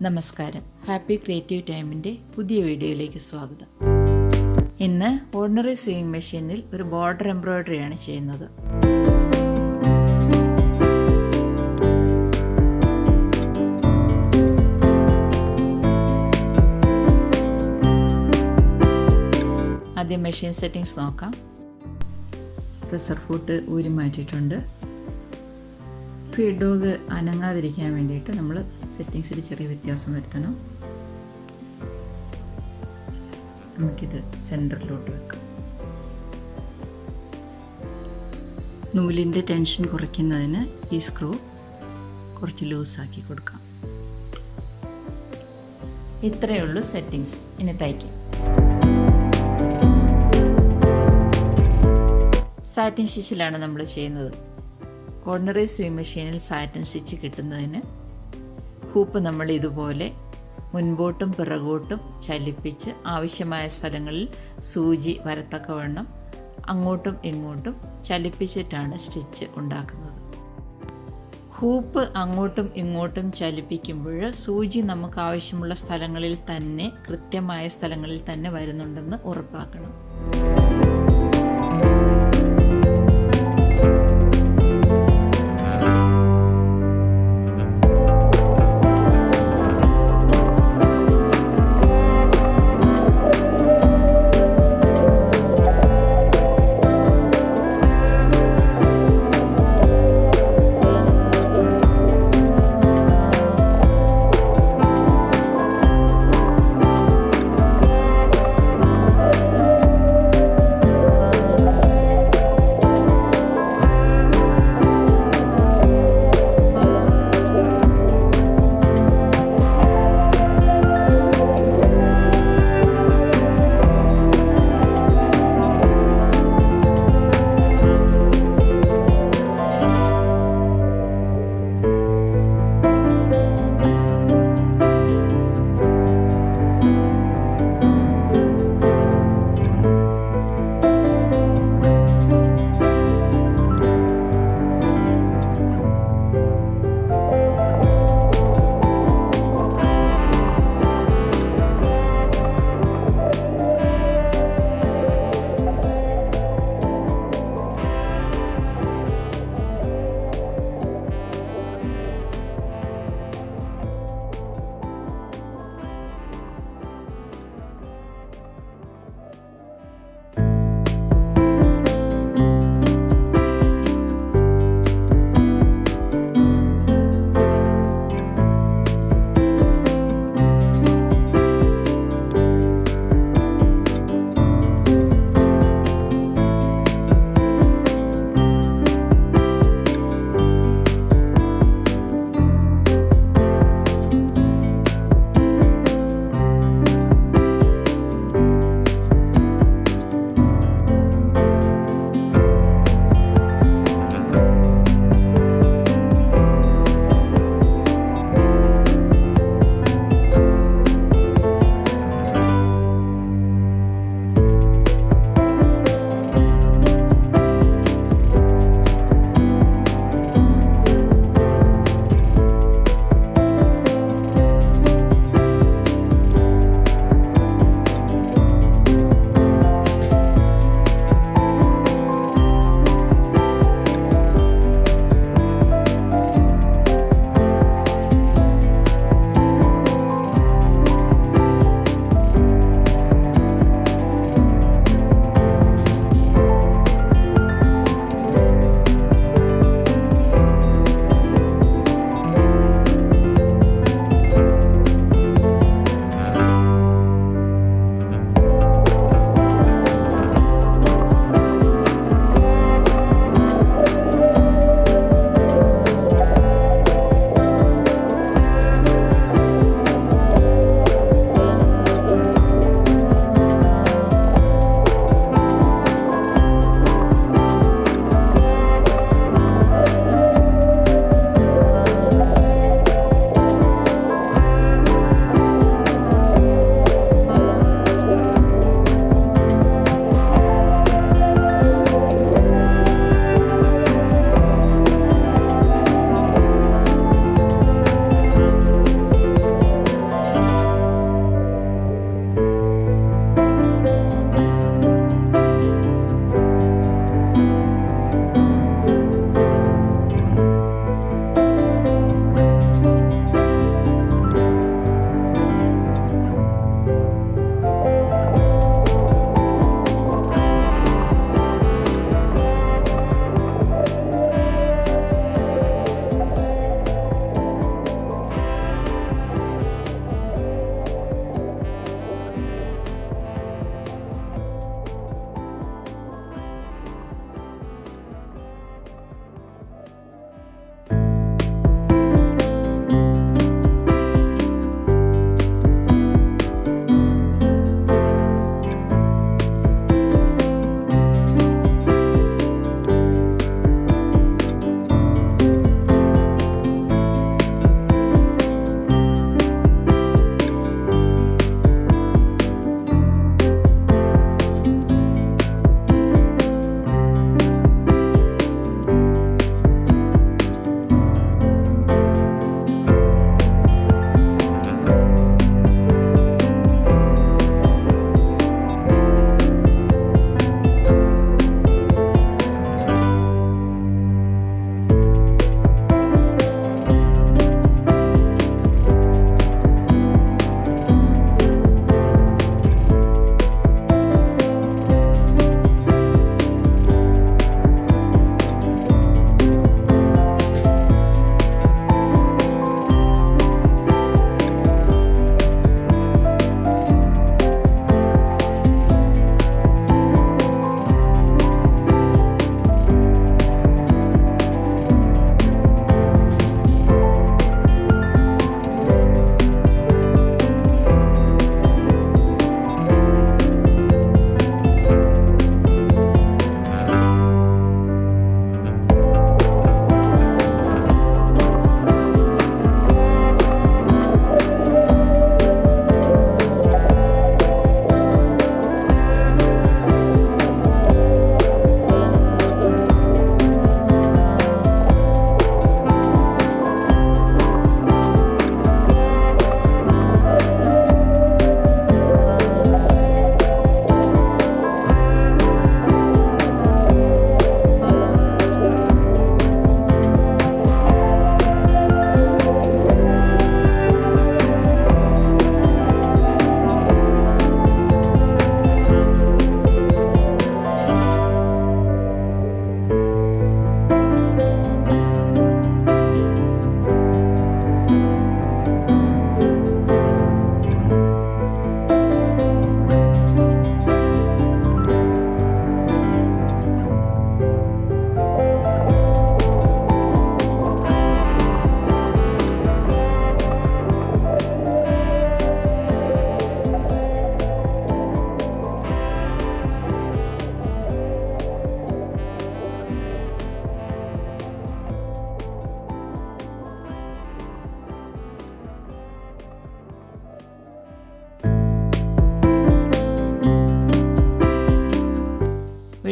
നമസ്കാരം. Happy creative ടൈമിൻ്റെ പുതിയ വീഡിയോയിലേക്ക് സ്വാഗതം. ഇന്ന് ഓർഡിനറി സ്വിംഗ് മെഷീനിൽ ഒരു ബോർഡർ എംബ്രോയിഡറിയാണ് ചെയ്യുന്നത്. ആദ്യം മെഷീൻ സെറ്റിങ്സ് നോക്കാം. പ്രഷർ ഫുട്ട് ഊരി മാറ്റിയിട്ടുണ്ട്. ഫീഡ് ഡോഗ് അനങ്ങാതിരിക്കാൻ വേണ്ടിയിട്ട് നമ്മൾ സെറ്റിങ്സിൽ ചെറിയ വ്യത്യാസം വരുത്തണം. നമുക്കിത് സെൻറ്ററിലോട്ട് വെക്കാം. നൂലിൻ്റെ ടെൻഷൻ കുറയ്ക്കുന്നതിന് ഈ സ്ക്രൂ കുറച്ച് ലൂസാക്കി കൊടുക്കാം. ഇത്രയേ ഉള്ളൂ സെറ്റിങ്സ്. ഇനി തയ്ക്കാം. സാറ്റിൻ സ്റ്റിച്ചിലാണ് നമ്മൾ ചെയ്യുന്നത്. ഓർഡിനറി സ്വിംഗ് മെഷീനിൽ സാറ്റിൻ സ്റ്റിച്ച് കിട്ടുന്നതിന് ഹൂപ്പ് നമ്മൾ ഇതുപോലെ മുൻപോട്ടും പിറകോട്ടും ചലിപ്പിച്ച് ആവശ്യമായ സ്ഥലങ്ങളിൽ സൂചി വരത്തക്കവണ്ണം അങ്ങോട്ടും ഇങ്ങോട്ടും ചലിപ്പിച്ചിട്ടാണ് സ്റ്റിച്ച് ഉണ്ടാക്കുന്നത്. ഹൂപ്പ് അങ്ങോട്ടും ഇങ്ങോട്ടും ചലിപ്പിക്കുമ്പോൾ സൂചി നമുക്ക് ആവശ്യമുള്ള സ്ഥലങ്ങളിൽ തന്നെ, കൃത്യമായ സ്ഥലങ്ങളിൽ തന്നെ വരുന്നുണ്ടെന്ന് ഉറപ്പാക്കണം.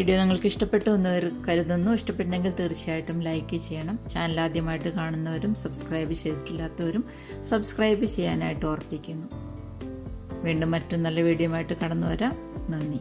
വീഡിയോ നിങ്ങൾക്ക് ഇഷ്ടപ്പെട്ടു എന്ന് കരുതുന്നു. ഇഷ്ടപ്പെട്ടെങ്കിൽ തീർച്ചയായിട്ടും ലൈക്ക് ചെയ്യണം. ചാനൽ ആദ്യമായിട്ട് കാണുന്നവരും സബ്സ്ക്രൈബ് ചെയ്തിട്ടില്ലാത്തവരും സബ്സ്ക്രൈബ് ചെയ്യാനായിട്ട് ഓർപ്പിക്കുന്നു. വീണ്ടും മറ്റൊരു നല്ല വീഡിയോ ആയിട്ട് കടന്നു വരാം. നന്ദി.